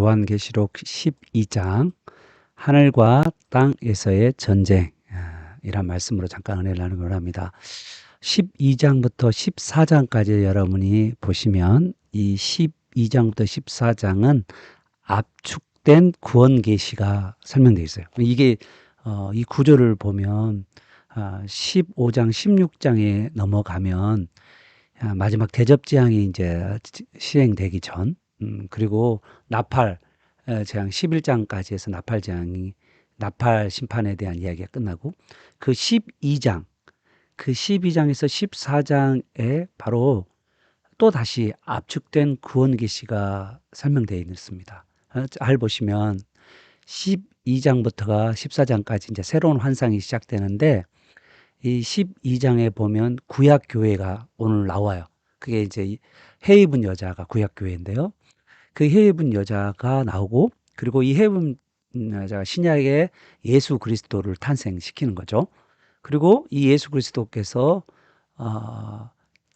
요한계시록 12장 하늘과 땅에서의 전쟁 이란 말씀으로 잠깐 은혜를 나누기로 합니다. 12장부터 14장까지 여러분이 보시면 이 12장부터 14장은 압축된 구원 계시가 설명되어 있어요. 이게 이 구조를 보면 15장, 16장에 넘어가면 마지막 대접 재앙이 이제 시행되기 전, 그리고 나팔 재앙 11장까지 해서 나팔 심판에 대한 이야기가 끝나고 그 12장, 그 12장에서 14장에 바로 또 다시 압축된 구원 계시가 설명되어 있습니다. 잘 보시면 12장부터가 14장까지 이제 새로운 환상이 시작되는데 이 12장에 보면 구약 교회가 오늘 나와요. 그게 이제 해 입은 여자가 구약 교회인데요. 그 해 입은 여자가 나오고, 그리고 이 해 입은 여자가 신약의 예수 그리스도를 탄생시키는 거죠. 그리고 이 예수 그리스도께서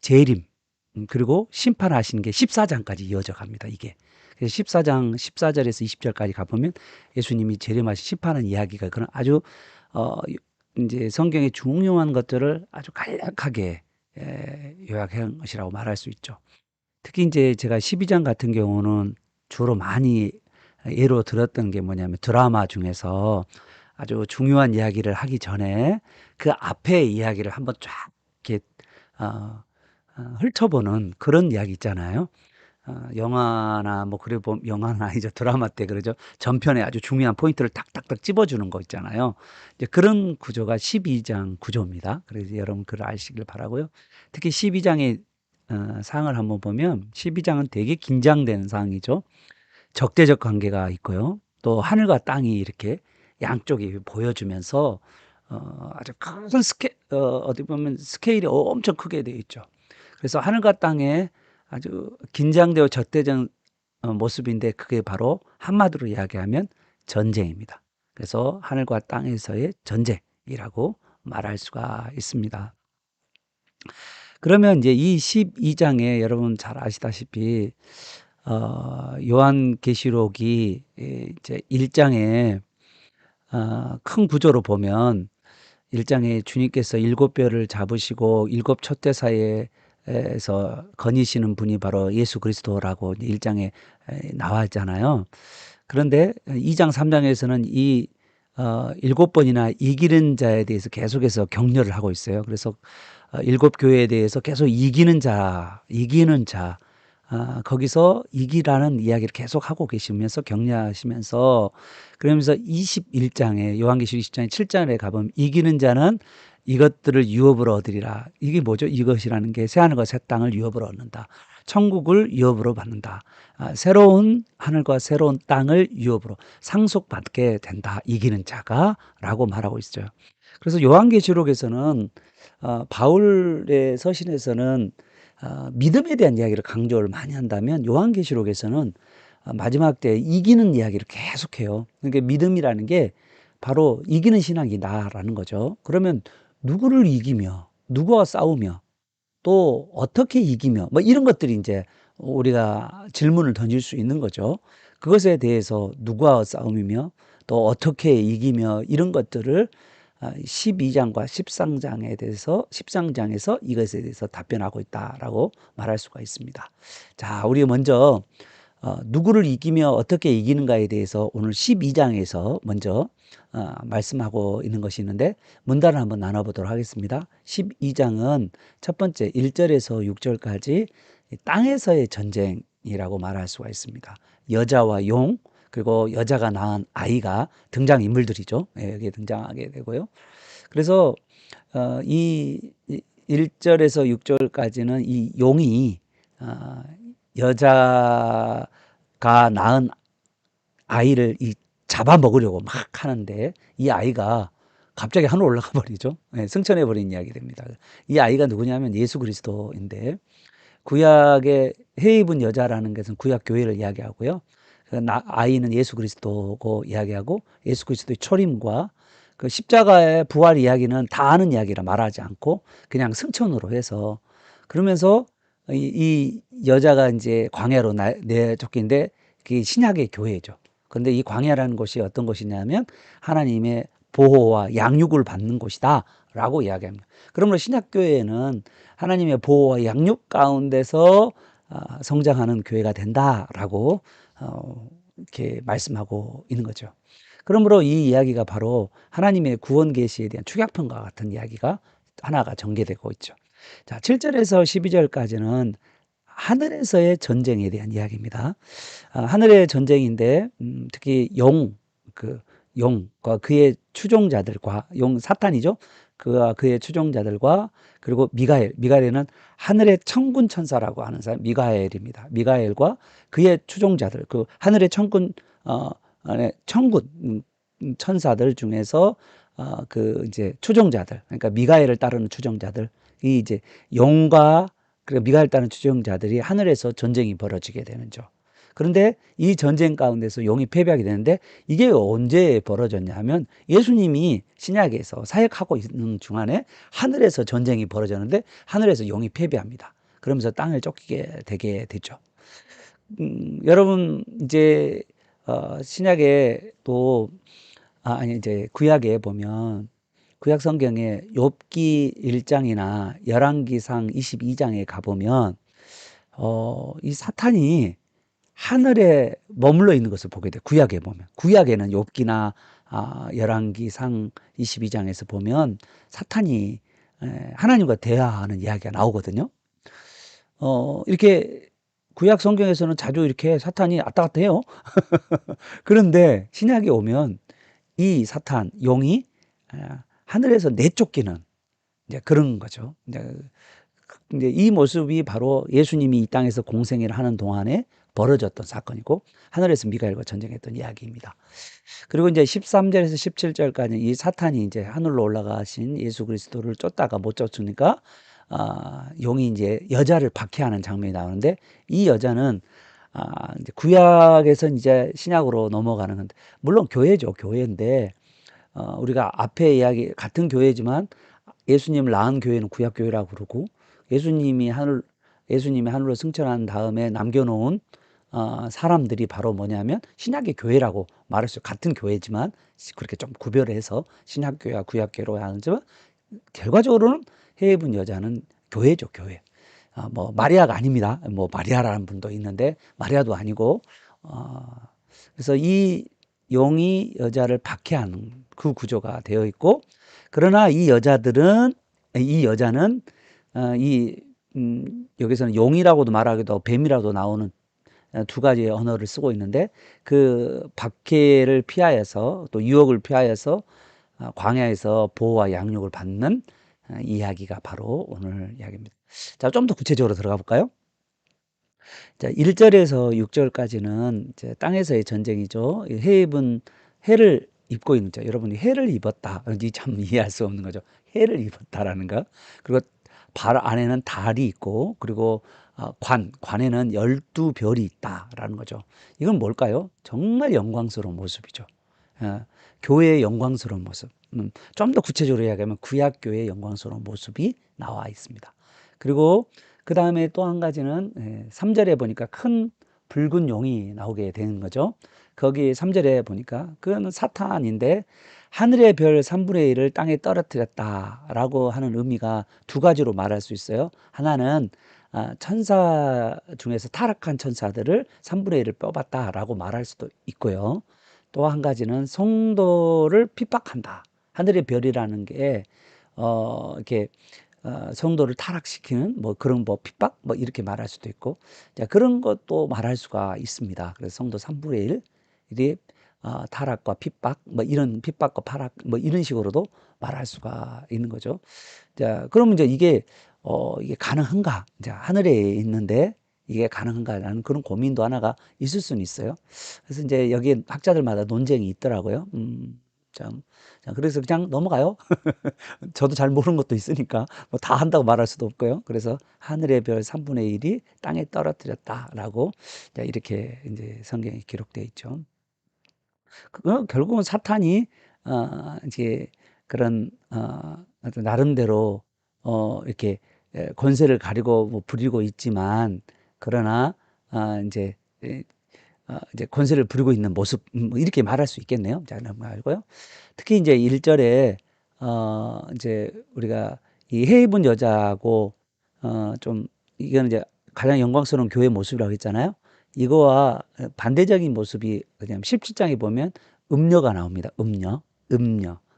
재림, 그리고 심판하시는 게 14장까지 이어져 갑니다. 이게. 그래서 14장 14절에서 20절까지 가보면 예수님이 재림하시 심판하는 이야기가 그런 아주 이제 성경의 중요한 것들을 아주 간략하게 요약한 것이라고 말할 수 있죠. 특히 이제 제가 12장 같은 경우는 주로 많이 예로 들었던 게 뭐냐면 드라마 중에서 아주 중요한 이야기를 하기 전에 그 앞에 이야기를 한번 쫙 이렇게 훑어보는 그런 이야기 있잖아요. 영화나 뭐 그래 보면 영화는 아니죠. 드라마 때 그러죠. 전편에 아주 중요한 포인트를 탁탁탁 찝어주는 거 있잖아요. 이제 그런 구조가 12장 구조입니다. 그래서 여러분 그걸 아시길 바라고요. 특히 12장의 사항을 한번 보면 12장은 되게 긴장되는 사항이죠. 적대적 관계가 있고요. 또 하늘과 땅이 이렇게 양쪽이 보여주면서 아주 큰 어디 보면 스케일이 엄청 크게 되어 있죠. 그래서 하늘과 땅에 아주 긴장되어 적대적 모습인데 그게 바로 한마디로 이야기하면 전쟁입니다. 그래서 하늘과 땅에서의 전쟁이라고 말할 수가 있습니다. 그러면 이제 이 12장에 여러분 잘 아시다시피 요한계시록이 이제 1장에 큰 구조로 보면 1장에 주님께서 7뼈를 잡으시고 7 촛대사에서 거니시는 분이 바로 예수 그리스도라고 1장에 나와 있잖아요. 그런데 2장 3장에서는 이 7번이나 이기는 자에 대해서 계속해서 격려를 하고 있어요. 그래서 7교회에 대해서 계속 이기는 자 거기서 이기라는 이야기를 계속하고 계시면서 격려하시면서, 그러면서 21장에 요한계시록 20장에 7절에 가보면 이기는 자는 이것들을 유업으로 얻으리라. 이게 뭐죠? 이것이라는 게 새하늘과 새 땅을 유업으로 얻는다. 천국을 유업으로 받는다. 새로운 하늘과 새로운 땅을 유업으로 상속받게 된다. 이기는 자가 라고 말하고 있어요. 그래서 요한계시록에서는 바울의 서신에서는 믿음에 대한 이야기를 강조를 많이 한다면 요한계시록에서는 마지막 때 이기는 이야기를 계속해요. 그러니까 믿음이라는 게 바로 이기는 신앙이다라는 거죠. 그러면 누구를 이기며 누구와 싸우며 또 어떻게 이기며 뭐 이런 것들이 이제 우리가 질문을 던질 수 있는 거죠. 그것에 대해서 누구와 싸움이며 또 어떻게 이기며 이런 것들을 12장과 13장에서 이것에 대해서 답변하고 있다라고 말할 수가 있습니다. 자, 우리 먼저 누구를 이기며 어떻게 이기는가에 대해서 오늘 12장에서 먼저 말씀하고 있는 것이 있는데 문단을 한번 나눠보도록 하겠습니다. 12장은 첫 번째 1절에서 6절까지 땅에서의 전쟁이라고 말할 수가 있습니다. 여자와 용, 그리고 여자가 낳은 아이가 등장인물들이죠. 여기에 등장하게 되고요. 그래서 이 1절에서 6절까지는 이 용이 여자가 낳은 아이를 잡아먹으려고 막 하는데 이 아이가 갑자기 하늘 올라가 버리죠. 승천해 버린 이야기 됩니다. 이 아이가 누구냐면 예수 그리스도인데, 구약의 해 입은 여자라는 것은 구약 교회를 이야기하고요. 아이는 예수 그리스도고 이야기하고 예수 그리스도의 초림과 그 십자가의 부활 이야기는 다 아는 이야기라 말하지 않고 그냥 승천으로 해서, 그러면서 이 여자가 이제 광야로 내쫓긴데 그게 신약의 교회죠. 근데 이 광야라는 곳이 어떤 곳이냐면 하나님의 보호와 양육을 받는 곳이다라고 이야기합니다. 그러므로 신약 교회는 하나님의 보호와 양육 가운데서 성장하는 교회가 된다라고 이렇게 말씀하고 있는 거죠. 그러므로 이 이야기가 바로 하나님의 구원 계시에 대한 축약편과 같은 이야기가 하나가 전개되고 있죠. 자, 7절에서 12절까지는 하늘에서의 전쟁에 대한 이야기입니다. 하늘의 전쟁인데 특히 용과 그의 추종자들과 용 사탄이죠. 그와 그의 추종자들과 그리고 미가엘은 하늘의 천군 천사라고 하는 사람 미가엘입니다. 미가엘과 그의 추종자들 그 하늘의 천군 안에 천군 천사들 중에서 그 이제 추종자들 그러니까 미가엘을 따르는 추종자들 이 이제 용과 그리고 미가엘 따르는 추종자들이 하늘에서 전쟁이 벌어지게 되는죠. 그런데 이 전쟁 가운데서 용이 패배하게 되는데 이게 언제 벌어졌냐 하면 예수님이 신약에서 사역하고 있는 중간에 하늘에서 전쟁이 벌어졌는데 하늘에서 용이 패배합니다. 그러면서 땅을 쫓기게 되게 되죠. 여러분 이제 신약에 또 아니 이제 구약에 보면 구약 성경에 욥기 1장이나 열왕기상 22장에 가보면 이 사탄이 하늘에 머물러 있는 것을 보게 돼요. 구약에 보면. 구약에는 욥기나 열왕기상 22장에서 보면 사탄이 하나님과 대화하는 이야기가 나오거든요. 이렇게 구약 성경에서는 자주 이렇게 사탄이 왔다 갔다 해요. 그런데 신약에 오면 이 사탄, 용이 하늘에서 내쫓기는 이제 그런 거죠. 이제 이 모습이 바로 예수님이 이 땅에서 공생애를 하는 동안에 벌어졌던 사건이고 하늘에서 미가엘과 전쟁했던 이야기입니다. 그리고 이제 13절에서 17절까지 이 사탄이 이제 하늘로 올라가신 예수 그리스도를 쫓다가 못 쫓으니까 용이 이제 여자를 박해하는 장면이 나오는데 이 여자는 이제 구약에서 이제 신약으로 넘어가는 건데 물론 교회죠. 교회인데 우리가 앞에 이야기 같은 교회지만 예수님을 낳은 교회는 구약 교회라고 그러고 예수님이 하늘로 승천한 다음에 남겨놓은 사람들이 바로 뭐냐면 신약의 교회라고 말할 수 같은 교회지만 그렇게 좀 구별해서 신약 교회와 구약 교회로 하지만 결과적으로는 해 입은 여자는 교회죠, 교회. 뭐 마리아가 아닙니다. 뭐 마리아라는 분도 있는데 마리아도 아니고 그래서 이 용이 여자를 박해하는 그 구조가 되어 있고 그러나 이 여자는 여기서는 용이라고도 말하기도 하고 뱀이라도 나오는 두 가지의 언어를 쓰고 있는데 그 박해를 피하여서 또 유혹을 피하여서 광야에서 보호와 양육을 받는 이야기가 바로 오늘 이야기입니다. 자, 좀 더 구체적으로 들어가 볼까요? 자, 1절에서 6절까지는 이제 땅에서의 전쟁이죠. 해를 입고 있는 자. 여러분이 해를 입었다. 이 참 이해할 수 없는 거죠. 해를 입었다라는 거. 그리고 발 안에는 달이 있고 그리고 관에는 12별이 있다라는 거죠. 이건 뭘까요? 정말 영광스러운 모습이죠. 교회의 영광스러운 모습. 좀 더 구체적으로 이야기하면 구약 교회의 영광스러운 모습이 나와 있습니다. 그리고 그 다음에 또 한 가지는 3절에 보니까 큰 붉은 용이 나오게 되는 거죠. 거기 3절에 보니까 그거는 사탄인데 하늘의 별 3분의 1을 땅에 떨어뜨렸다라고 하는 의미가 두 가지로 말할 수 있어요. 하나는 천사 중에서 타락한 천사들을 3분의 1을 뽑았다라고 말할 수도 있고요. 또 한 가지는 성도를 핍박한다. 하늘의 별이라는 게 이렇게 성도를 타락시키는 뭐 그런 뭐 핍박 뭐 이렇게 말할 수도 있고 자, 그런 것도 말할 수가 있습니다. 그래서 성도 3분의 1이 타락과 핍박 뭐 이런 핍박과 파락 뭐 이런 식으로도 말할 수가 있는 거죠. 자, 그러면 이제 이게 가능한가? 이제 하늘에 있는데 이게 가능한가라는 그런 고민도 하나가 있을 수는 있어요. 그래서 이제 여기 학자들마다 논쟁이 있더라고요. 참. 자, 그래서 그냥 넘어가요. 저도 잘 모르는 것도 있으니까 뭐 다 한다고 말할 수도 없고요. 그래서 하늘의 별 3분의 1이 땅에 떨어뜨렸다라고 이렇게 이제 성경에 기록되어 있죠. 결국은 사탄이 이제 그런 어떤 나름대로 이렇게 권세를 가리고 뭐 부리고 있지만 그러나 이제 이제 권세를 부리고 있는 모습, 뭐 이렇게 말할 수 있겠네요. 자, 넘어가고요. 특히 이제 1절에 이제 우리가 이 해 입은 여자하고 좀 이거는 이제 가장 영광스러운 교회 모습이라고 했잖아요. 이거와 반대적인 모습이 그냥 17장에 보면 음녀가 나옵니다.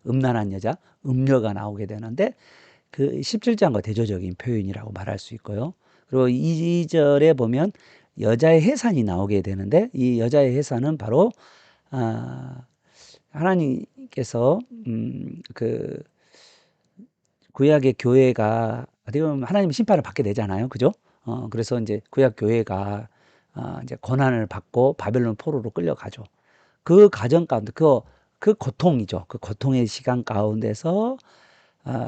음란한 여자, 음녀가 나오게 되는데 그 17장과 대조적인 표현이라고 말할 수 있고요. 그리고 2절에 보면 여자의 해산이 나오게 되는데 이 여자의 해산은 바로 아, 하나님께서 그 구약의 교회가 어떻게 보면 하나님 심판을 받게 되잖아요. 그죠? 그래서 이제 구약 교회가 이제 고난을 받고 바벨론 포로로 끌려가죠. 그 과정 가운데 그 고통이죠. 그 고통의 시간 가운데서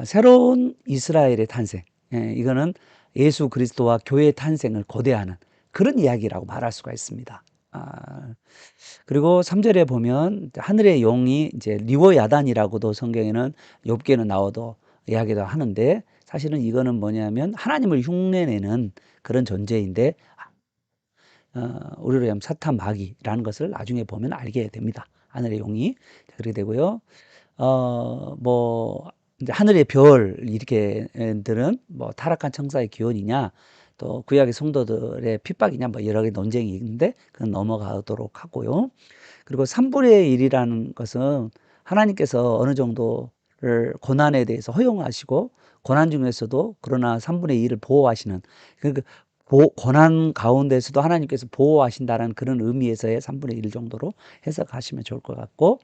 새로운 이스라엘의 탄생. 예, 이거는 예수 그리스도와 교회의 탄생을 고대하는 그런 이야기라고 말할 수가 있습니다. 그리고 3절에 보면 하늘의 용이 이제 리워야단이라고도 성경에는 욥기에는 나와도 이야기도 하는데 사실은 이거는 뭐냐면 하나님을 흉내내는 그런 존재인데 우리로 하면 사탄 마귀라는 것을 나중에 보면 알게 됩니다. 하늘의 용이 그렇게 되고요. 뭐 이제 하늘의 별 이렇게들은 뭐 타락한 천사의 기원이냐 또 구약의 성도들의 핍박이냐 뭐 여러 개 논쟁이 있는데 그건 넘어가도록 하고요. 그리고 3분의 1이라는 것은 하나님께서 어느 정도를 고난에 대해서 허용하시고 고난 중에서도 그러나 3분의 1을 보호하시는 그 고난 가운데서도 하나님께서 보호하신다는 그런 의미에서의 3분의 1 정도로 해석하시면 좋을 것 같고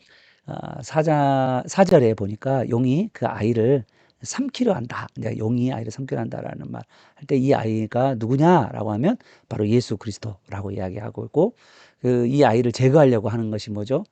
사절에 보니까 용이 그 아이를 삼키려 한다. 이제 용이 아이를 삼키려 한다라는 말 할 때 이 아이가 누구냐라고 하면 바로 예수 그리스도라고 이야기하고 있고 이 아이를 제거하려고 하는 것이 뭐죠?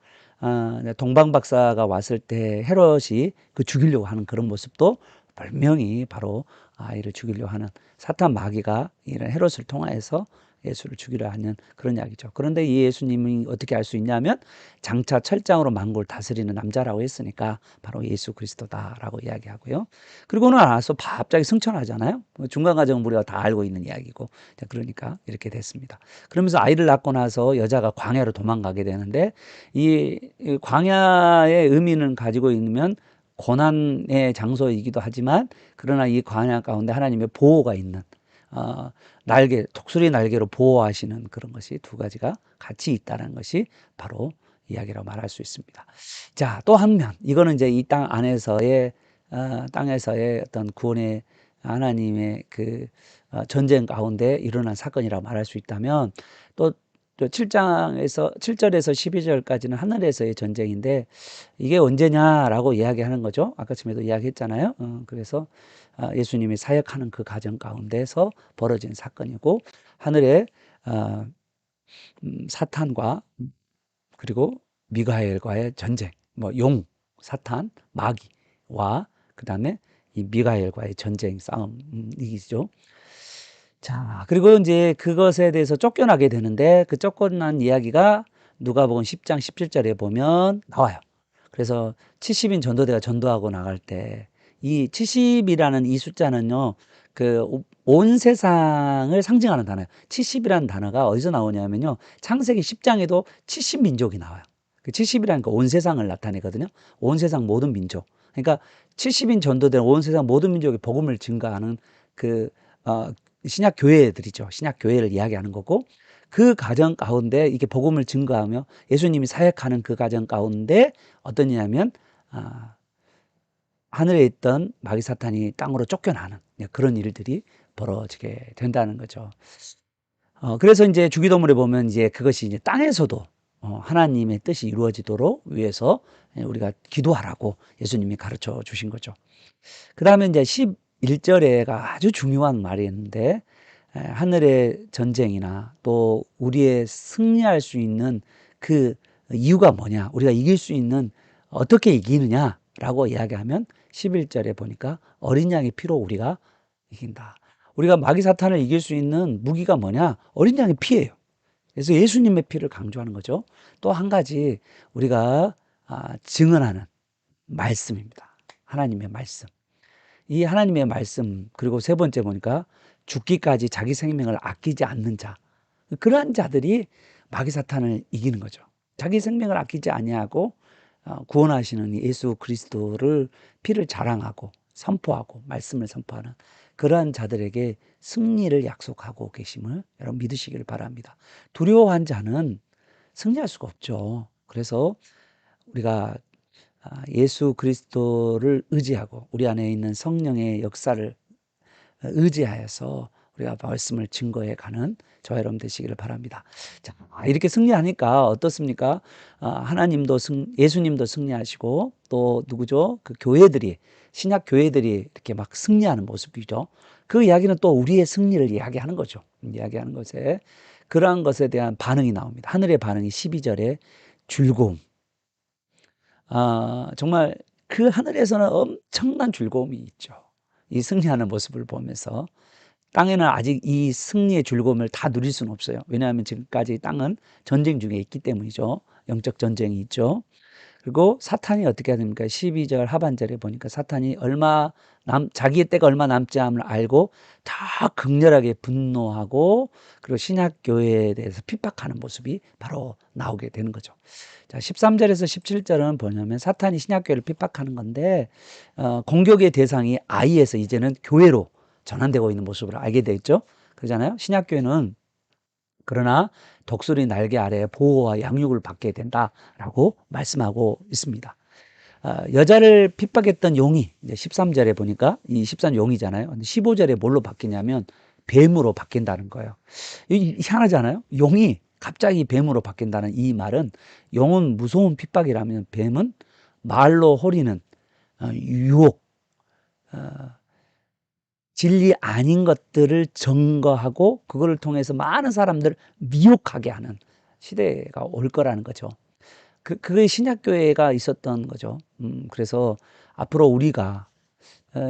동방 박사가 왔을 때 헤롯이 그 죽이려고 하는 그런 모습도 분명히 바로 아이를 죽이려고 하는 사탄 마귀가 이런 헤롯을 통하여서 예수를 죽이려 하는 그런 이야기죠. 그런데 이 예수님이 어떻게 알 수 있냐면 장차 철장으로 만국을 다스리는 남자라고 했으니까 바로 예수 그리스도다라고 이야기하고요. 그리고는 나서 갑자기 승천하잖아요. 중간 과정은 우리가 다 알고 있는 이야기고 그러니까 이렇게 됐습니다. 그러면서 아이를 낳고 나서 여자가 광야로 도망가게 되는데 이 광야의 의미는 가지고 있으면 고난의 장소이기도 하지만 그러나 이 광야 가운데 하나님의 보호가 있는 독수리 날개로 보호하시는 그런 것이 두 가지가 같이 있다는 것이 바로 이야기라고 말할 수 있습니다. 자, 또 한 면, 이거는 이제 이 땅 안에서의, 땅에서의 어떤 구원의 하나님의 그 전쟁 가운데 일어난 사건이라고 말할 수 있다면 또 7절에서 12절까지는 하늘에서의 전쟁인데 이게 언제냐라고 이야기하는 거죠. 아까 전에도 이야기했잖아요. 그래서 예수님이 사역하는 그 과정 가운데서 벌어진 사건이고 하늘에 사탄과 그리고 미가엘과의 전쟁, 뭐 용, 사탄, 마귀와 그 다음에 이 미가엘과의 전쟁 싸움이죠. 자, 그리고 이제 그것에 대해서 쫓겨나게 되는데 그 쫓겨난 이야기가 누가복음 10장 17절에 보면 나와요. 그래서 70인 전도대가 전도하고 나갈 때 이 70이라는 이 숫자는요, 그 온 세상을 상징하는 단어예요. 70이라는 단어가 어디서 나오냐면요, 창세기 10장에도 70민족이 나와요. 그 70이라는 거 온 세상을 나타내거든요. 온 세상 모든 민족. 그러니까 70인 전도대는 온 세상 모든 민족의 복음을 증가하는 그 신약 교회들이죠. 신약 교회를 이야기하는 거고 그 과정 가운데 이게 복음을 증거하며 예수님이 사역하는 그 과정 가운데 어떤 일이냐면 하늘에 있던 마귀 사탄이 땅으로 쫓겨나는 그런 일들이 벌어지게 된다는 거죠. 그래서 이제 주기도문에 보면 이제 그것이 이제 땅에서도 하나님의 뜻이 이루어지도록 위해서 우리가 기도하라고 예수님이 가르쳐 주신 거죠. 그 다음에 이제 11절에가 아주 중요한 말이 있는데 하늘의 전쟁이나 또 우리의 승리할 수 있는 그 이유가 뭐냐, 우리가 이길 수 있는 어떻게 이기느냐라고 이야기하면 11절에 보니까 어린 양의 피로 우리가 이긴다. 우리가 마귀 사탄을 이길 수 있는 무기가 뭐냐? 어린 양의 피예요. 그래서 예수님의 피를 강조하는 거죠. 또 한 가지 우리가 증언하는 말씀입니다. 하나님의 말씀. 이 하나님의 말씀, 그리고 세 번째 보니까 죽기까지 자기 생명을 아끼지 않는 자. 그러한 자들이 마귀 사탄을 이기는 거죠. 자기 생명을 아끼지 아니하고 구원하시는 예수 그리스도를 피를 자랑하고 선포하고 말씀을 선포하는 그러한 자들에게 승리를 약속하고 계심을 여러분 믿으시기를 바랍니다. 두려워한 자는 승리할 수가 없죠. 그래서 우리가 예수 그리스도를 의지하고 우리 안에 있는 성령의 역사를 의지하여서 우리가 말씀을 증거해 가는 저와 여러분 되시기를 바랍니다. 자, 이렇게 승리하니까 어떻습니까? 하나님도 예수님도 승리하시고 또 누구죠? 그 교회들이 신약 교회들이 이렇게 막 승리하는 모습이죠. 그 이야기는 또 우리의 승리를 이야기하는 거죠. 이야기하는 것에 그러한 것에 대한 반응이 나옵니다. 하늘의 반응이 12절에 즐거움. 정말 그 하늘에서는 엄청난 즐거움이 있죠. 이 승리하는 모습을 보면서 땅에는 아직 이 승리의 즐거움을 다 누릴 수는 없어요. 왜냐하면 지금까지 땅은 전쟁 중에 있기 때문이죠. 영적 전쟁이 있죠. 그리고 사탄이 어떻게 해야 됩니까? 12절 하반절에 보니까 사탄이 자기의 때가 얼마 남지 않음을 알고 더 극렬하게 분노하고 그리고 신약교회에 대해서 핍박하는 모습이 바로 나오게 되는 거죠. 자, 13절에서 17절은 뭐냐면 사탄이 신약교회를 핍박하는 건데 공격의 대상이 아이에서 이제는 교회로 전환되고 있는 모습을 알게 되죠. 그러잖아요. 신약교회는 그러나 독수리 날개 아래 보호와 양육을 받게 된다라고 말씀하고 있습니다. 여자를 핍박했던 용이 이제 13절에 보니까 이 13 용이잖아요. 근데 15절에 뭘로 바뀌냐면 뱀으로 바뀐다는 거예요. 희한하잖아요. 용이 갑자기 뱀으로 바뀐다는 이 말은 용은 무서운 핍박이라면 뱀은 말로 호리는 유혹, 진리 아닌 것들을 증거하고 그거를 통해서 많은 사람들을 미혹하게 하는 시대가 올 거라는 거죠. 그게 신약교회가 있었던 거죠. 그래서 앞으로 우리가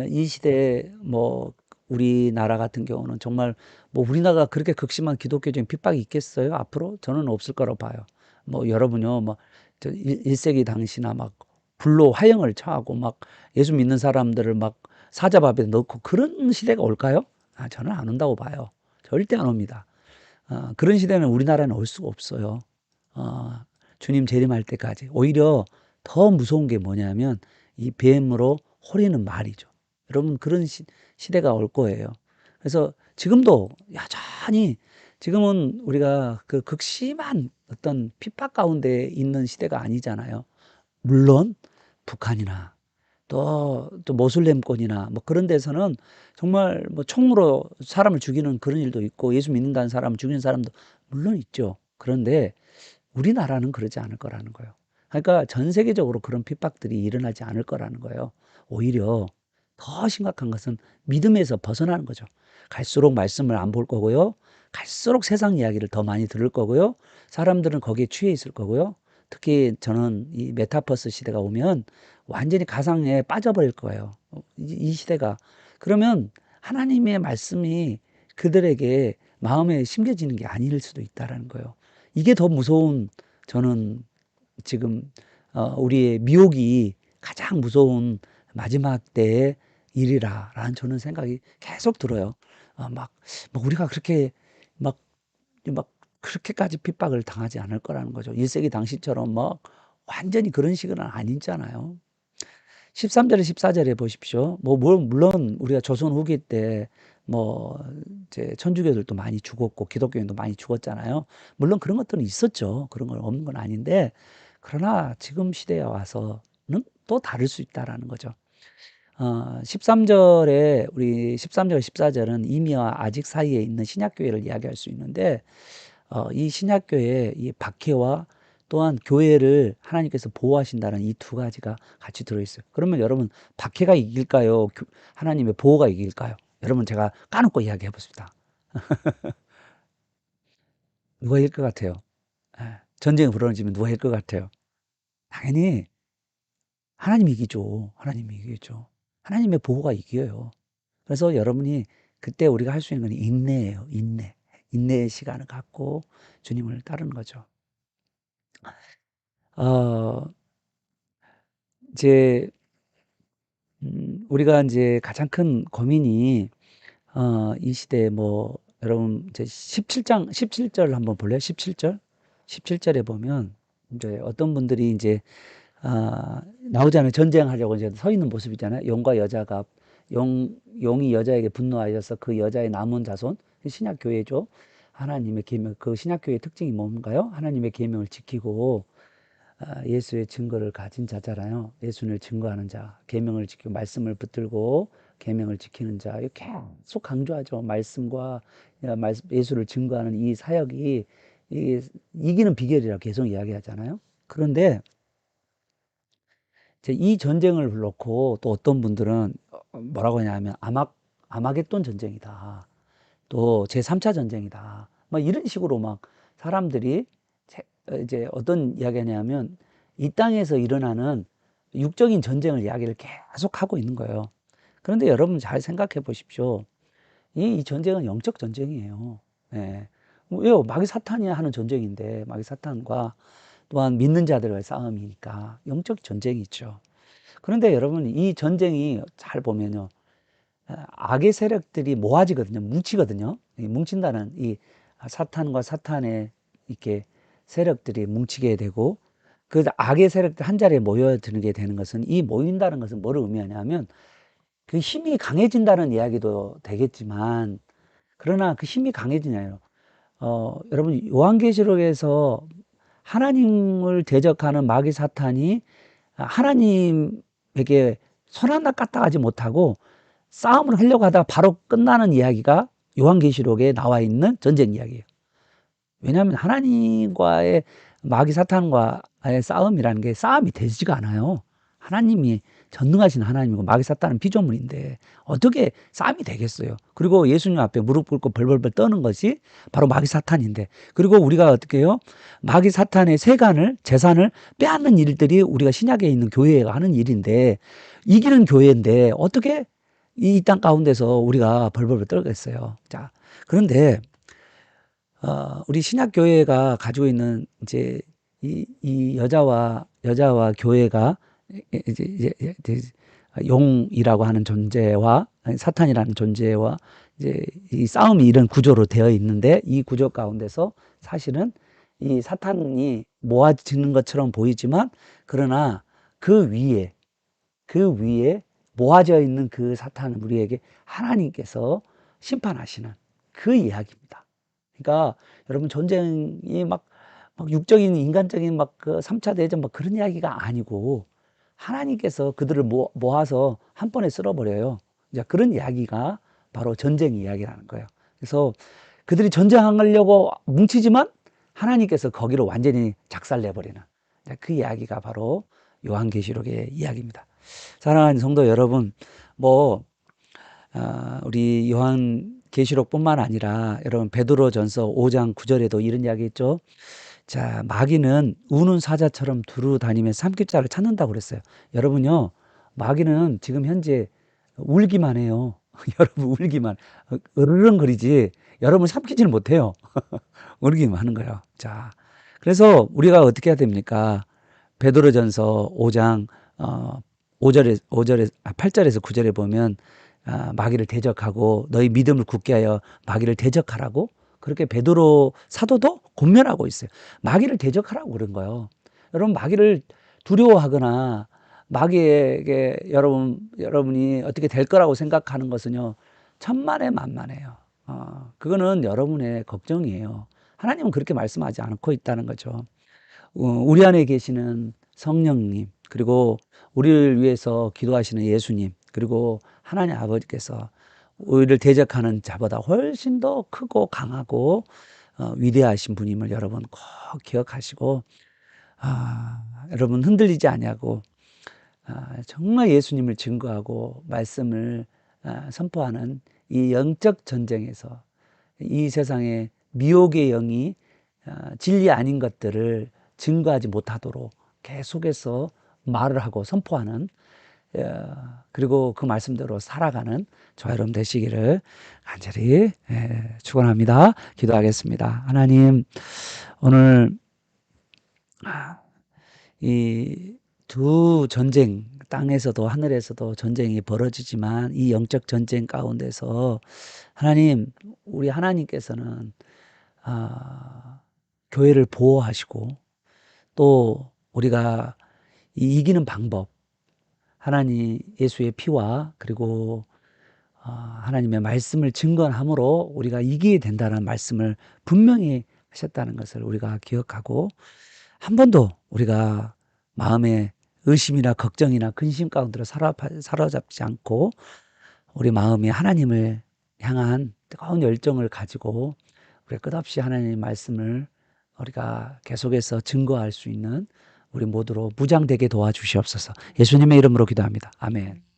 이 시대에 뭐 우리나라 같은 경우는 정말 뭐 우리나라가 그렇게 극심한 기독교적인 핍박이 있겠어요? 앞으로 저는 없을 거라고 봐요. 뭐 여러분요, 뭐 1세기 당시나 막 불로 화형을 처하고 막 예수 믿는 사람들을 막 사자밥에 넣고 그런 시대가 올까요? 저는 안 온다고 봐요. 절대 안 옵니다. 그런 시대는 우리나라는 올 수가 없어요. 어, 주님 재림할 때까지. 오히려 더 무서운 게 뭐냐면 이 뱀으로 호리는 말이죠. 여러분 그런 시대가 올 거예요. 그래서 지금도 여전히 지금은 우리가 그 극심한 어떤 핍박 가운데 있는 시대가 아니잖아요. 물론 북한이나 또 모슬렘권이나 뭐 그런 데서는 정말 뭐 총으로 사람을 죽이는 그런 일도 있고 예수 믿는다는 사람을 죽이는 사람도 물론 있죠. 그런데 우리나라는 그러지 않을 거라는 거예요. 그러니까 전 세계적으로 그런 핍박들이 일어나지 않을 거라는 거예요. 오히려 더 심각한 것은 믿음에서 벗어나는 거죠. 갈수록 말씀을 안 볼 거고요. 갈수록 세상 이야기를 더 많이 들을 거고요. 사람들은 거기에 취해 있을 거고요. 특히 저는 이 메타버스 시대가 오면 완전히 가상에 빠져버릴 거예요. 이 시대가. 그러면 하나님의 말씀이 그들에게 마음에 심겨지는 게 아닐 수도 있다라는 거예요. 이게 더 무서운 저는 지금 우리의 미혹이 가장 무서운 마지막 때의 일이라라는 저는 생각이 계속 들어요. 뭐 우리가 그렇게 막, 막 그렇게까지 핍박을 당하지 않을 거라는 거죠. 1세기 당시처럼 뭐 완전히 그런 식은 아니잖아요. 13절에 14절에 보십시오. 물론 우리가 조선 후기 때 뭐 이제 천주교들도 많이 죽었고 기독교인도 많이 죽었잖아요. 물론 그런 것들은 있었죠. 그런 건 없는 건 아닌데 그러나 지금 시대에 와서는 또 다를 수 있다라는 거죠. 13절에 우리 13절 14절은 이미와 아직 사이에 있는 신약교회를 이야기할 수 있는데 이 신약교회의 이 박해와 또한 교회를 하나님께서 보호하신다는 이 두 가지가 같이 들어있어요. 그러면 여러분 박해가 이길까요? 하나님의 보호가 이길까요? 여러분 제가 까놓고 이야기해 보십니다. 누가 이길 것 같아요? 전쟁이 벌어지면 누가 이길 것 같아요? 당연히 하나님이 이기죠. 하나님이 이기죠. 하나님의 보호가 이겨요. 그래서 여러분이 그때 우리가 할 수 있는 건 인내예요. 인내. 인내의 시간을 갖고 주님을 따르는 거죠. 어, 이제 우리가 이제 가장 큰 고민이 이 시대에 뭐 여러분 이제 17절 한번 볼래요? 17절? 17절에 보면 이제 어떤 분들이 이제 나오잖아요. 전쟁하려고 이제 서 있는 모습이잖아요. 용과 여자가 용이 여자에게 분노하여서 그 여자의 남은 자손 신약 교회죠. 하나님의 계명 그 신약 교회의 특징이 뭔가요? 하나님의 계명을 지키고 예수의 증거를 가진 자잖아요. 예수를 증거하는 자, 계명을 지키고 말씀을 붙들고 계명을 지키는 자. 이렇게 계속 강조하죠. 말씀과 예수를 증거하는 이 사역이 이기는 비결이라고 계속 이야기하잖아요. 그런데 이 전쟁을 놓고 또 어떤 분들은 뭐라고 하냐면 아마겟돈 전쟁이다. 또 제3차 전쟁이다. 막 이런 식으로 막 사람들이 이제 어떤 이야기 하냐면 이 땅에서 일어나는 육적인 전쟁을 이야기를 계속 하고 있는 거예요. 그런데 여러분 잘 생각해 보십시오. 이 전쟁은 영적 전쟁이에요. 예. 왜요? 마귀 사탄이 하는 전쟁인데 마귀 사탄과 또한 믿는 자들과의 싸움이니까 영적 전쟁이 있죠. 그런데 여러분 이 전쟁이 잘 보면요. 악의 세력들이 모아지거든요. 뭉치거든요. 뭉친다는 이 사탄과 사탄의 이렇게 세력들이 뭉치게 되고 그 악의 세력들 한 자리에 모여들게 되는 것은 이 모인다는 것은 뭐를 의미하냐면 그 힘이 강해진다는 이야기도 되겠지만 그러나 그 힘이 강해지냐요. 여러분 요한계시록에서 하나님을 대적하는 마귀 사탄이 하나님에게 손 하나 까딱하지 못하고 싸움을 하려고 하다가 바로 끝나는 이야기가 요한계시록에 나와 있는 전쟁 이야기예요. 왜냐하면 하나님과의 마귀 사탄과의 싸움이라는 게 싸움이 되지가 않아요. 하나님이 전능하신 하나님이고 마귀 사탄은 피조물인데 어떻게 싸움이 되겠어요. 그리고 예수님 앞에 무릎 꿇고 벌벌벌 떠는 것이 바로 마귀 사탄인데 그리고 우리가 어떻게 해요? 마귀 사탄의 세간을 재산을 빼앗는 일들이 우리가 신약에 있는 교회가 하는 일인데 이기는 교회인데 어떻게 이 땅 가운데서 우리가 벌벌벌 떨겠어요. 자, 그런데 우리 신약 교회가 가지고 있는 이제 이 여자와 교회가 이제 용이라고 하는 존재와 사탄이라는 존재와 이제 이 싸움이 이런 구조로 되어 있는데 이 구조 가운데서 사실은 이 사탄이 모아지는 것처럼 보이지만 그러나 그 위에 모아져 있는 그 사탄은 우리에게 하나님께서 심판하시는 그 이야기입니다. 그러니까 여러분 전쟁이 막 육적인 인간적인 막 그 3차 대전 막 그런 이야기가 아니고 하나님께서 그들을 모아서 한 번에 쓸어버려요. 이제 그런 이야기가 바로 전쟁 이야기라는 거예요. 그래서 그들이 전쟁하려고 뭉치지만 하나님께서 거기로 완전히 작살내버리는 그 이야기가 바로 요한계시록의 이야기입니다. 사랑하는 성도 여러분, 뭐 우리 요한계시록뿐만 아니라 여러분 베드로전서 5장 9절에도 이런 이야기 있죠. 자, 마귀는 우는 사자처럼 두루 다니며 삼킬 자를 찾는다고 그랬어요. 여러분요, 마귀는 지금 현재 울기만 해요. 여러분 울기만, 으르렁거리지. 여러분 삼키지는 못해요. 울기만 하는 거예요. 자, 그래서 우리가 어떻게 해야 됩니까? 베드로전서 5장 8절에서 9절에 보면 마귀를 대적하고 너희 믿음을 굳게 하여 마귀를 대적하라고 그렇게 베드로 사도도 권면하고 있어요. 마귀를 대적하라고 그런 거예요. 여러분 마귀를 두려워하거나 마귀에게 여러분이 어떻게 될 거라고 생각하는 것은요. 천만에 만만해요. 그거는 여러분의 걱정이에요. 하나님은 그렇게 말씀하지 않고 있다는 거죠. 우리 안에 계시는 성령님 그리고 우리를 위해서 기도하시는 예수님 그리고 하나님 아버지께서 우리를 대적하는 자보다 훨씬 더 크고 강하고 위대하신 분임을 여러분 꼭 기억하시고 여러분 흔들리지 아니하고 정말 예수님을 증거하고 말씀을 선포하는 이 영적 전쟁에서 이 세상에 미혹의 영이 진리 아닌 것들을 증거하지 못하도록 계속해서 말을 하고 선포하는 그리고 그 말씀대로 살아가는 저와 여러분 되시기를 간절히 축원합니다. 기도하겠습니다. 하나님 오늘 이 두 전쟁 땅에서도 하늘에서도 전쟁이 벌어지지만 이 영적 전쟁 가운데서 하나님 우리 하나님께서는 교회를 보호하시고 또 우리가 이 이기는 방법, 하나님 예수의 피와 그리고 하나님의 말씀을 증거함으로 우리가 이기게 된다는 말씀을 분명히 하셨다는 것을 우리가 기억하고 한 번도 우리가 마음에 의심이나 걱정이나 근심 가운데로 사로잡지 않고 우리 마음이 하나님을 향한 뜨거운 열정을 가지고 우리가 끝없이 하나님의 말씀을 우리가 계속해서 증거할 수 있는 우리 모두로 무장되게 도와주시옵소서. 예수님의 이름으로 기도합니다. 아멘.